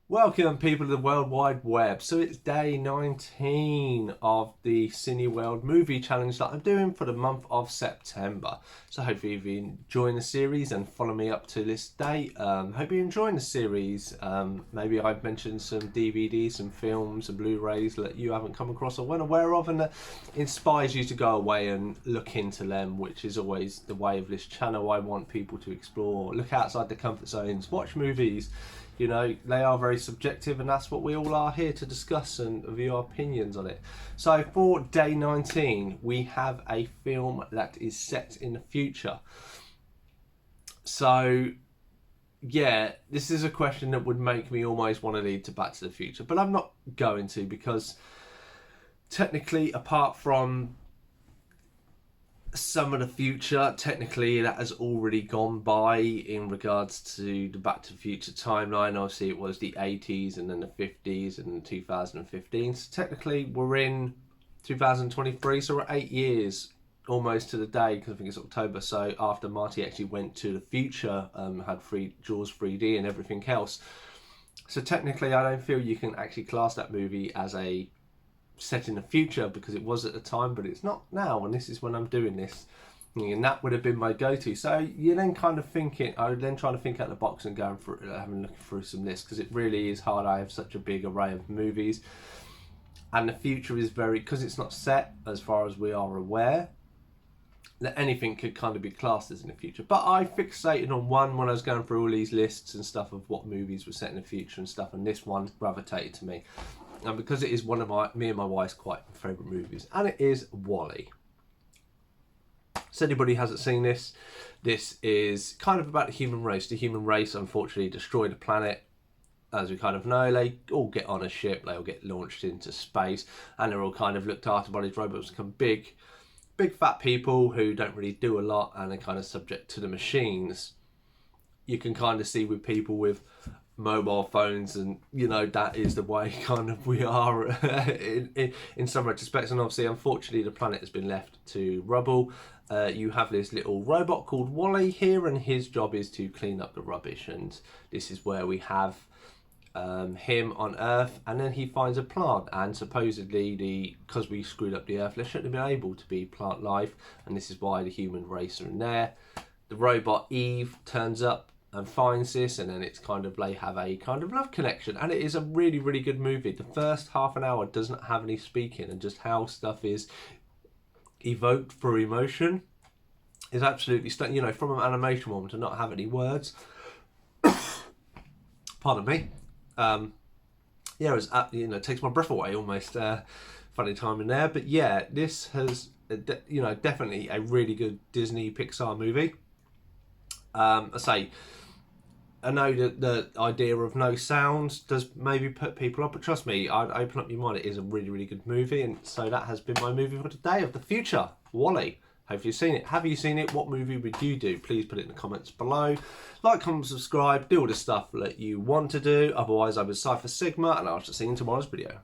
Welcome people to the World Wide Web. So it's day 19 of the Cineworld movie challenge that I'm doing for the month of September. So hopefully you've been enjoying the series and follow me up to this date. Hope you're enjoying the series. Maybe I've mentioned some DVDs, some films and Blu-rays that you haven't come across or weren't aware of, and that inspires you to go away and look into them, which is always the way of this channel. I want people to explore, look outside the comfort zones, watch movies. You know, they are very subjective, and that's what we all are here to discuss and view our opinions on it. So for day 19, we have a film that is set in the future. So, yeah, this is a question that would make me almost want to lead to Back to the Future, but I'm not going to, because technically, apart from some of the future, technically that has already gone by in regards to the Back to the Future timeline. Obviously it was the 80s and then the 50s and 2015, so technically we're in 2023, so we're 8 years almost to the day, because I think it's October, so after Marty actually went to the future, had Jaws 3D and everything else. So technically I don't feel you can actually class that movie as a set in the future, because it was at the time, but it's not now, and this is when I'm doing this, and that would have been my go-to. So you're then kind of thinking, I would then trying to think out the box and going through, having looking through some lists, because it really is hard. I have such a big array of movies, and the future is very, because it's not set as far as we are aware, that anything could kind of be classed as in the future. But I fixated on one when I was going through all these lists and stuff of what movies were set in the future and stuff, and this one gravitated to me. And because it is one of me and my wife's quite favourite movies, and it is WALL-E. So anybody who hasn't seen this, this is kind of about the human race. The human race unfortunately destroyed the planet. As we kind of know, they all get on a ship, they all get launched into space, and they're all kind of looked after by these robots, become big fat people who don't really do a lot, and are kind of subject to the machines. You can kind of see with people with mobile phones, and you know, that is the way kind of we are in some retrospects. And obviously unfortunately the planet has been left to rubble. You have this little robot called WALL-E here, and his job is to clean up the rubbish, and this is where we have him on Earth, and then he finds a plant, and supposedly because we screwed up the Earth, there shouldn't have been able to be plant life, and this is why the human race are in there. The robot Eve turns up and finds this, and then it's kind of, they have a kind of love connection, and it is a really good movie. The first half an hour doesn't have any speaking, and just how stuff is evoked through emotion is absolutely stunning. You know, from an animation one to not have any words. Pardon me. Yeah, it was, you know, it takes my breath away almost. Funny time in there, but yeah, this has, you know, definitely a really good Disney Pixar movie. I say, I know that the idea of no sound does maybe put people off, but trust me, I'd open up your mind. It is a really good movie, and so that has been my movie for today of the future, WALL-E. Hope you've seen it. Have you seen it? What movie would you do? Please put it in the comments below. Like, comment, subscribe, do all the stuff that you want to do. Otherwise, I'm with Cypher Sigma, and I'll just see you in tomorrow's video.